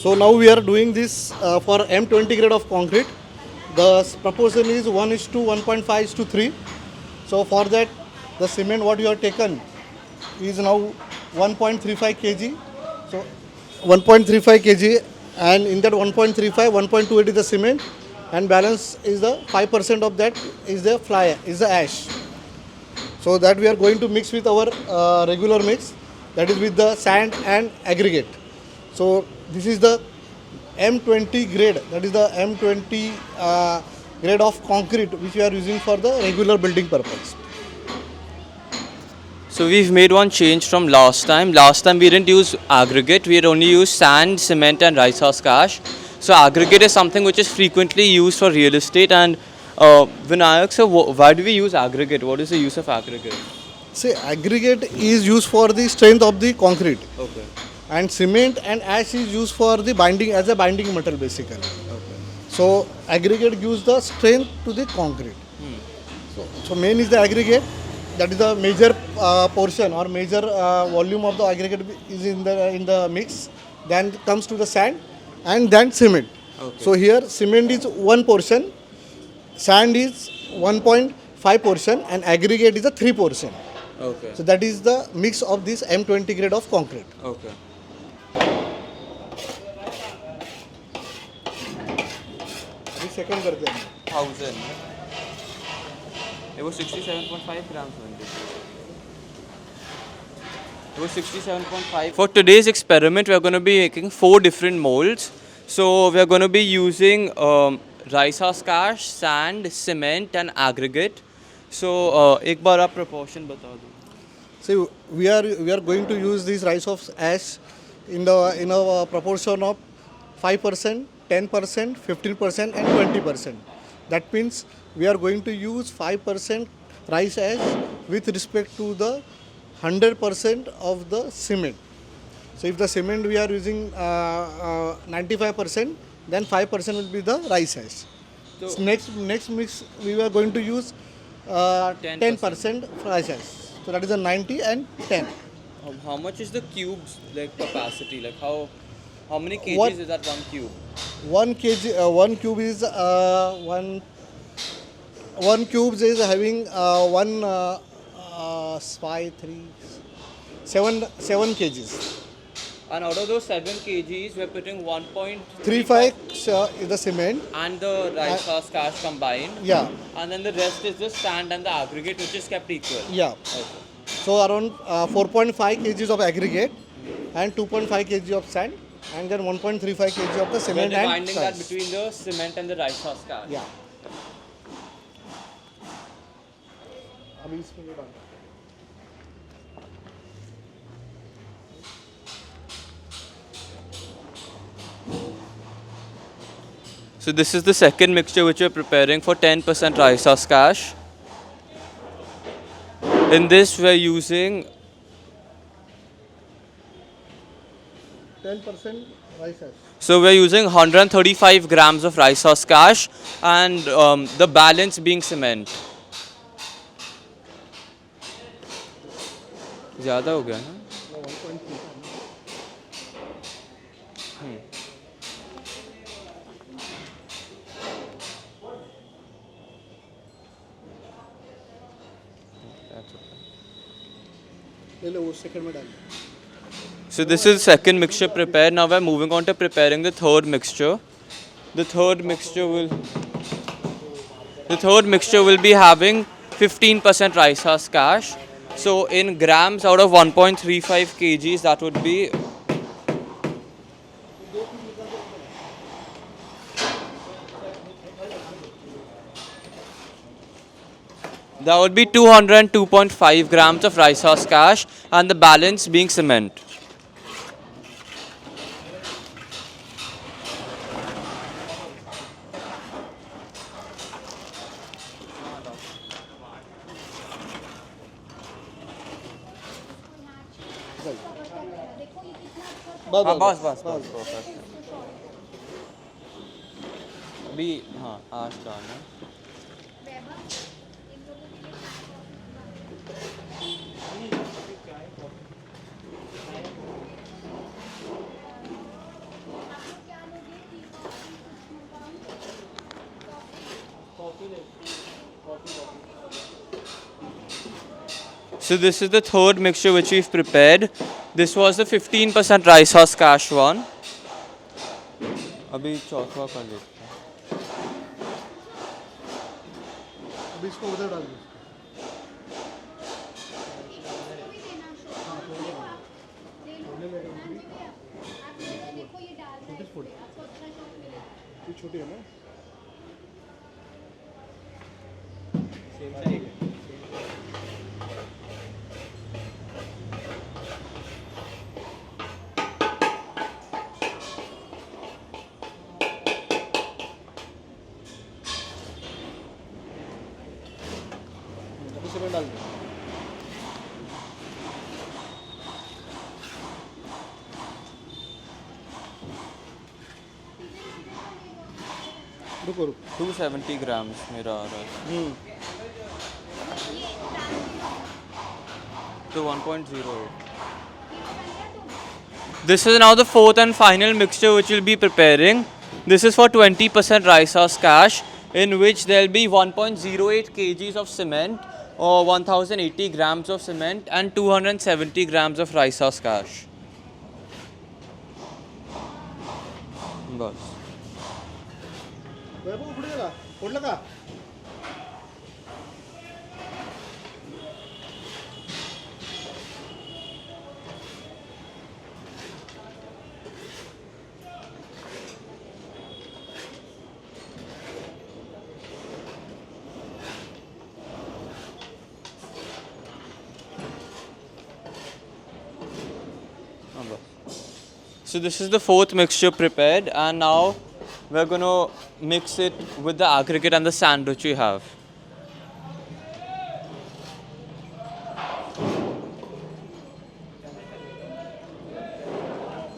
So now we are doing this for M20 grade of concrete. The proportion is 1 is to 1.5 is to 3. So for that, the cement what you have taken is now 1.35 kg. So 1.35 kg, and in that 1.35, 1.28 is the cement, and balance is the 5% of that is the fly, is the ash. So that we are going to mix with our regular mix, that is with the sand and aggregate. So this is the M20 grade, that is the M20 grade of concrete which we are using for the regular building purpose. So we've made one change from last time. Last time we didn't use aggregate, we had only used sand, cement and rice husk ash. So aggregate is something which is frequently used for real estate. And Vinayak, so why do we use aggregate? What is the use of aggregate? See, aggregate is used for the strength of the concrete, Okay. and cement and ash is used for the binding, as a binding material basically. Okay. So aggregate gives the strength to the concrete. So main is the aggregate, that is the major portion or major volume of the aggregate is in the mix. Then comes to the sand and then cement. Okay. So here cement is one portion, sand is 1.5 portion, and aggregate is a 3 portion. Okay. So that is the mix of this M20 grade of concrete. Okay. अभी second करते हैं. 1000. It was 67.5 grams. It was 67.5. For today's experiment, we are going to be making 4 different molds. So we are going to be using rice husk ash, sand, cement, and aggregate. So एक बार आप proportion बता दो. See, we are going to use this rice of ash in a proportion of 5%, 10%, 15%, and 20%. That means we are going to use 5% rice ash with respect to the 100% of the cement. So if the cement we are using 95%, then 5% will be the rice ash. So next mix we are going to use 10% rice ash. So that is a 90 and 10. How much is the cubes like capacity? Like how many kgs What- is that one cube? 1 kg, 1 cube is one cubes is having 7 kgs. And out of those 7 kgs, we're putting 1.35 35 is the cement. and the rice husk ash combined. Yeah, And then the rest is the sand and the aggregate, which is kept equal. yeah. Okay. So around 4.5 kgs of aggregate and 2.5 kg of sand, and then 1.35 kg of the We're cement and dividing that rice. between the cement and the rice husk ash. Yeah. अभी इसमें ये डालना. So this is the second mixture which we're preparing for 10% rice husk ash. In this, we're using 10% rice ash. So we're using 135 grams of rice husk ash and the balance being cement. ज़्यादा हो गया ना? No, 1.3. ले लो वो second में डाल. So this is second mixture prepared. Now we're moving on to preparing the third mixture. The third mixture will be having 15% rice husk ash. So in grams out of 1.35 kgs, that would be that would be 202.5 grams of rice husk ash and the balance being cement. बस बस अभी हाँ आश डालना So this is the third mixture which we've prepared. This was the 15% rice husk cash one. अभी चौथा कर लेते हैं. अभी इसको उधर डाल दो. छोटी है ना. अभी सीमेंट डाल दो. रुको रुको. 270 grams मेरा आ रहा है. So 1.08. This is now the fourth and final mixture which we'll be preparing. This is for 20% rice husk cash, in which there will be 1.08 kgs of cement or 1080 grams of cement and 270 grams of rice husk cash. बस. वैभव पुढे गेला. फोडलं का? So this is the fourth mixture prepared, and now we're going to mix it with the aggregate and the sand which we have.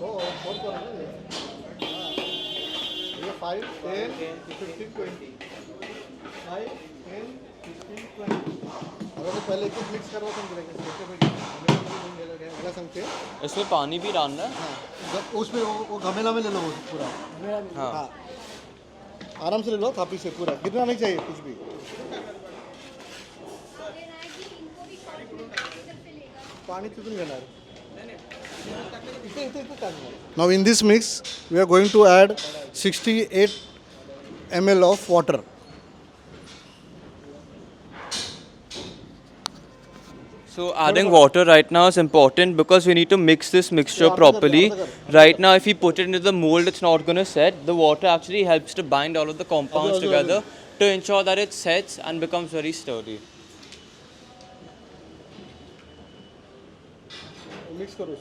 बहुत करो ना ये. ये 5, 10, 15, 20. 5, 10, 15, 20. अगर तो पहले एक मिक्स करवा समझ रहे सांगते. इसमें पानी भी डालना है. हाँ, जब उसमें वो घमेला में ले लो वो पूरा. हाँ. आराम से ले लो थापी से पूरा. गिरना नहीं चाहिए कुछ भी. पानी तिथून घेणार. Now in this mix we are going to add 68 ml of water. So adding water right now is important because we need to mix this mixture properly. Right now if we put it into the mold, it's not going to set. The water actually helps to bind all of the compounds together to ensure that it sets and becomes very sturdy. Mix करो.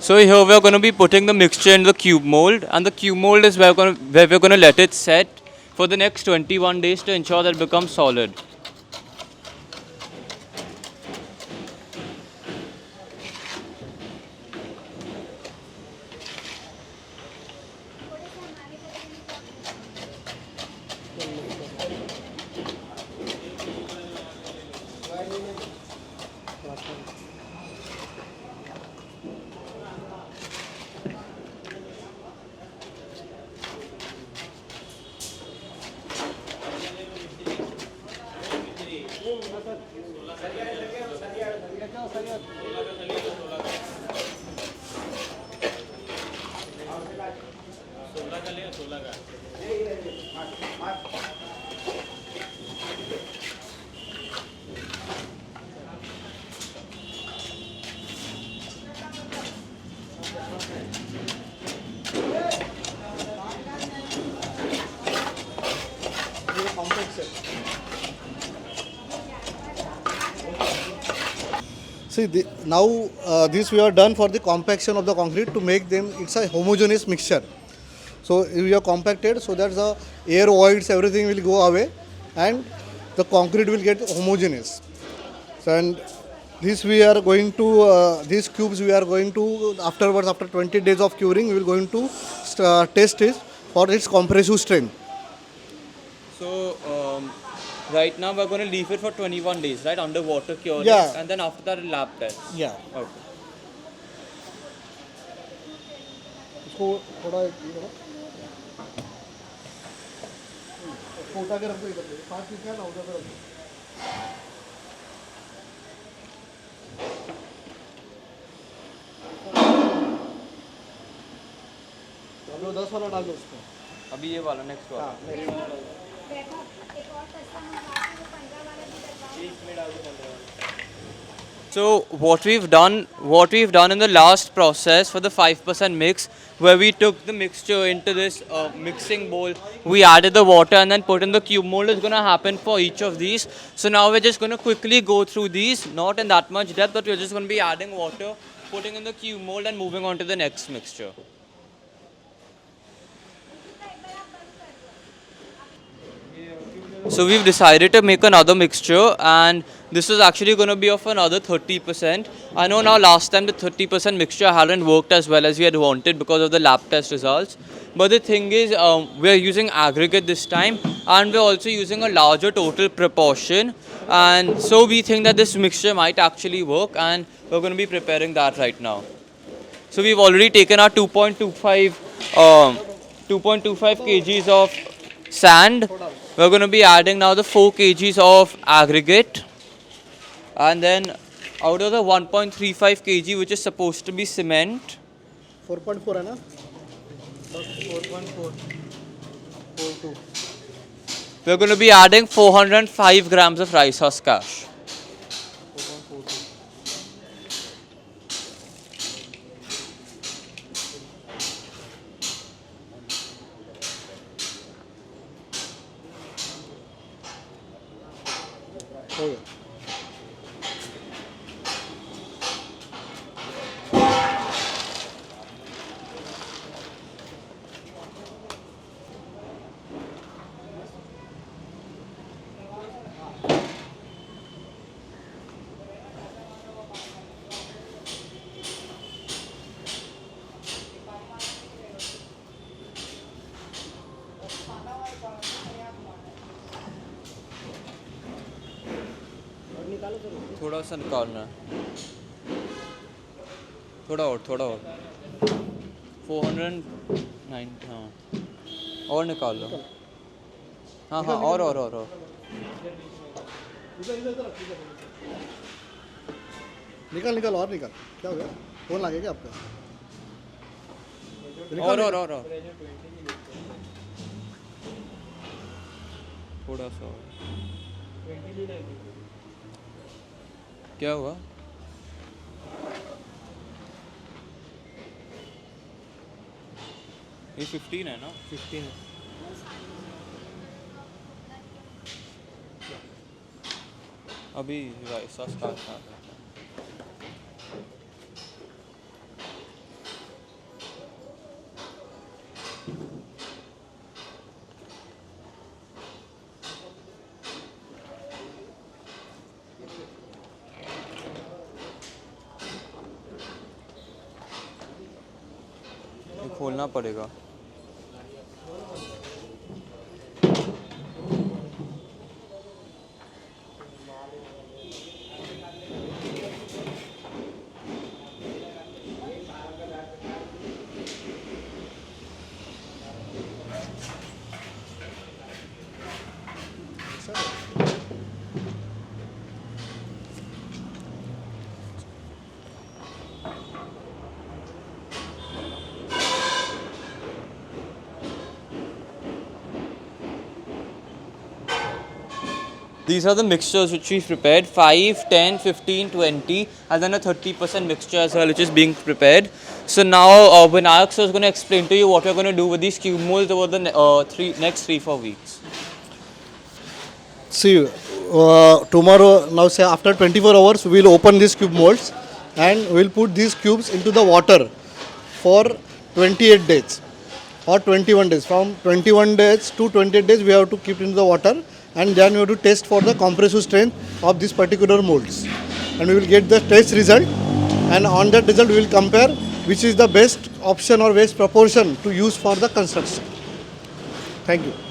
So here we are going to be putting the mixture in the cube mold, and the cube mold is where we're going to let it set for the next 21 days to ensure that it becomes solid. See, now this we are done for the compaction of the concrete to make them, it's a homogeneous mixture. So we are compacted so that the air voids, everything will go away and the concrete will get homogeneous. So, and this we are going to, these cubes we are going to, afterwards, after 20 days of curing, we will going to test it for its compressive strength. So right now we're going to leave it for 21 days, right, under water curing, Yeah. and then after that lab test. Yeah. Okay. इसको थोड़ा ये करो। इसको उठा के रख दो इधर पे। 5 फीट का ना उधर पे रख दो। अब वो 10 वाला डाल दो उसको। अभी ये वाला नेक्स्ट वाला. So what we've done in the last process for the 5% mix, where we took the mixture into this mixing bowl, we added the water and then put in the cube mold, is going to happen for each of these. So now we're just going to quickly go through these, not in that much depth, but we're just going to be adding water, putting in the cube mold and moving on to the next mixture. So we've decided to make another mixture, and this is actually going to be of another 30%. I know now last time the 30% mixture hadn't worked as well as we had wanted because of the lab test results. But the thing is, we're using aggregate this time, and we're also using a larger total proportion. And so we think that this mixture might actually work, and we're going to be preparing that right now. So we've already taken our 2.25 kgs of sand. We're going to be adding now the 4 kgs of aggregate, and then out of the 1.35 kg which is supposed to be cement, 4.4 है ना? 4.4 42 we're going to be adding 405 grams of rice husk ash. 4.42 हो गया। थोड़ा सा निकालना है, थोड़ा और 409, हाँ और निकाल लो, हाँ हाँ और इधर इधर इधर रख, निकाल निकाल और निकाल। क्या हो गया? फोन लगे क्या आपका? और थोड़ा सा और। क्या हुआ? ये 15 है ना? 15 है। अभी राइस सॉस काटना है। ये खोलना पड़ेगा। These are the mixtures which we've prepared, 5, 10, 15, 20, and then a 30% mixture as well, which is being prepared. So now Vinayak sir is going to explain to you what we're going to do with these cube molds over the next 3-4 weeks. See, tomorrow, now say after 24 hours, we will open these cube molds and we will put these cubes into the water for 28 days or 21 days. From 21 days to 28 days, we have to keep into the water, and then we have to test for the compressive strength of these particular molds. And we will get the test result, and on that result, we will compare which is the best option or best proportion to use for the construction. Thank you.